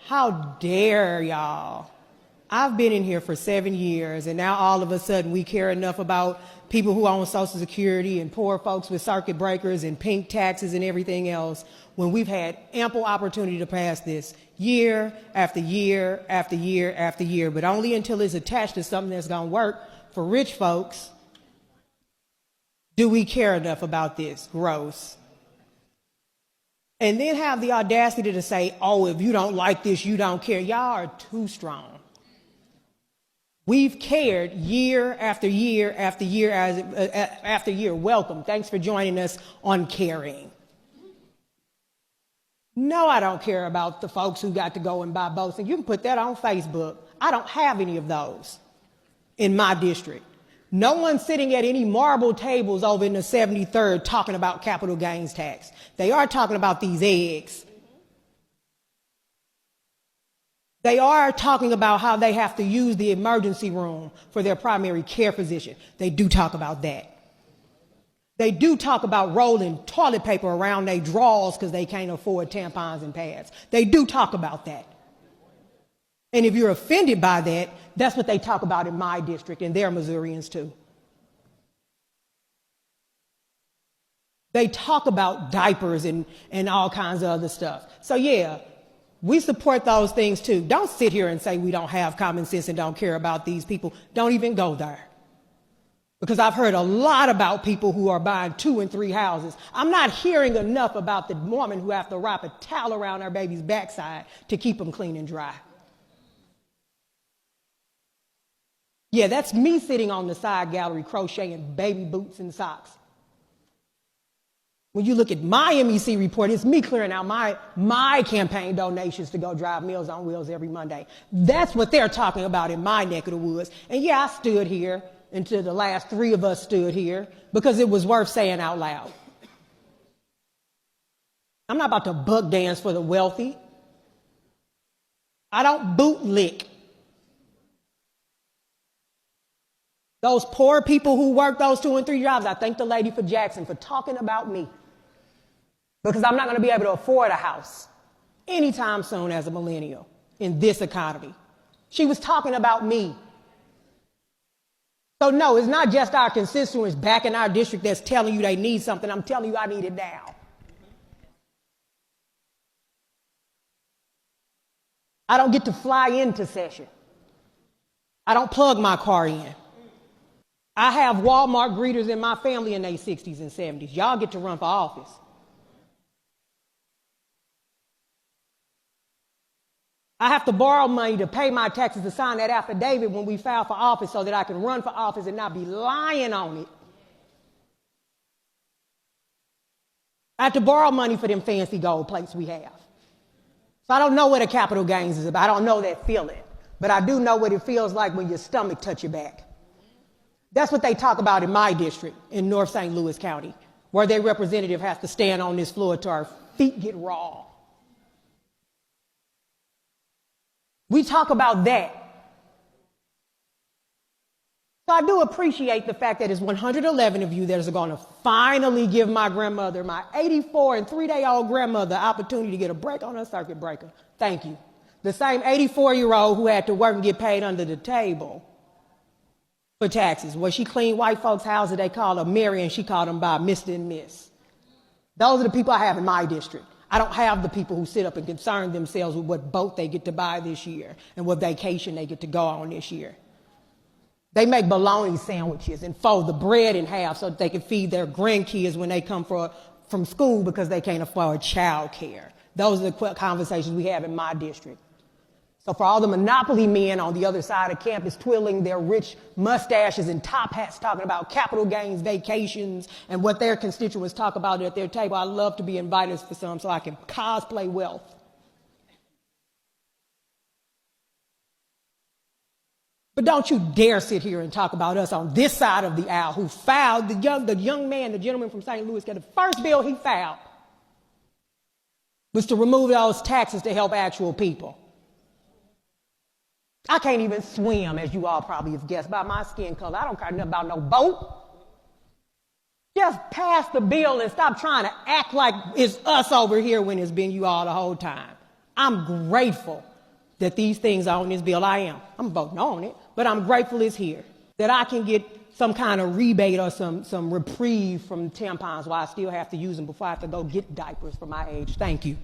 How dare y'all? I've been in here for 7 years, and now all of a sudden we care enough about people who own Social Security and poor folks with circuit breakers and pink taxes and everything else when we've had ample opportunity to pass this year after year after year after year, but only until it's attached to something that's going to work for rich folks do we care enough about this. Gross. And then have the audacity to say, oh, if you don't like this, you don't care. Y'all are too strong. We've cared year after year after year after year. Welcome. Thanks for joining us on Caring. No, I don't care about the folks who got to go and buy boats. And you can put that on Facebook. I don't have any of those in my district. No one's sitting at any marble tables over in the 73rd talking about capital gains tax. They are talking about these eggs. They are talking about how they have to use the emergency room for their primary care physician. They do talk about that. They do talk about rolling toilet paper around their drawers because they can't afford tampons and pads. They do talk about that. And if you're offended by that, that's what they talk about in my district, and they're Missourians too. They talk about diapers and all kinds of other stuff. So yeah, we support those things too. Don't sit here and say we don't have common sense and don't care about these people. Don't even go there. Because I've heard a lot about people who are buying 2 and 3 houses. I'm not hearing enough about the woman who have to wrap a towel around her baby's backside to keep them clean and dry. Yeah, that's me sitting on the side gallery crocheting baby boots and socks. When you look at my MEC report, it's me clearing out my campaign donations to go drive Meals on Wheels every Monday. That's what they're talking about in my neck of the woods. And yeah, I stood here until the last 3 of us stood here because it was worth saying out loud. I'm not about to buck dance for the wealthy. I don't bootlick. Those poor people who work those 2 and 3 jobs, I thank the lady for Jackson for talking about me. Because I'm not going to be able to afford a house anytime soon as a millennial in this economy. She was talking about me. So no, it's not just our constituents back in our district that's telling you they need something. I'm telling you I need it now. I don't get to fly into session. I don't plug my car in. I have Walmart greeters in my family in their 60s and 70s. Y'all get to run for office. I have to borrow money to pay my taxes to sign that affidavit when we file for office so that I can run for office and not be lying on it. I have to borrow money for them fancy gold plates we have. So I don't know what a capital gains is about. I don't know that feeling. But I do know what it feels like when your stomach touch your back. That's what they talk about in my district in North St. Louis County, where their representative has to stand on this floor till our feet get raw. We talk about that. So I do appreciate the fact that it's 111 of you that is going to finally give my grandmother, my 84 and 3-day-old grandmother, opportunity to get a break on her circuit breaker. Thank you. The same 84-year-old who had to work and get paid under the table for taxes. Well, she cleaned white folks' houses. They called her Mary, and she called them by Mr. and Miss. Those are the people I have in my district. I don't have the people who sit up and concern themselves with what boat they get to buy this year and what vacation they get to go on this year. They make bologna sandwiches and fold the bread in half so that they can feed their grandkids when they come from school because they can't afford child care. Those are the conversations we have in my district. So for all the monopoly men on the other side of campus twiddling their rich mustaches and top hats talking about capital gains, vacations, and what their constituents talk about at their table, I love to be invited for some so I can cosplay wealth. But don't you dare sit here and talk about us on this side of the aisle who filed, the young man, the gentleman from St. Louis, got the first bill he filed was to remove those taxes to help actual people. I can't even swim, as you all probably have guessed, by my skin color. I don't care nothing about no boat. Just pass the bill and stop trying to act like it's us over here when it's been you all the whole time. I'm grateful that these things are on this bill. I am. I'm voting on it, but I'm grateful it's here. That I can get some kind of rebate or some reprieve from tampons while I still have to use them before I have to go get diapers for my age. Thank you.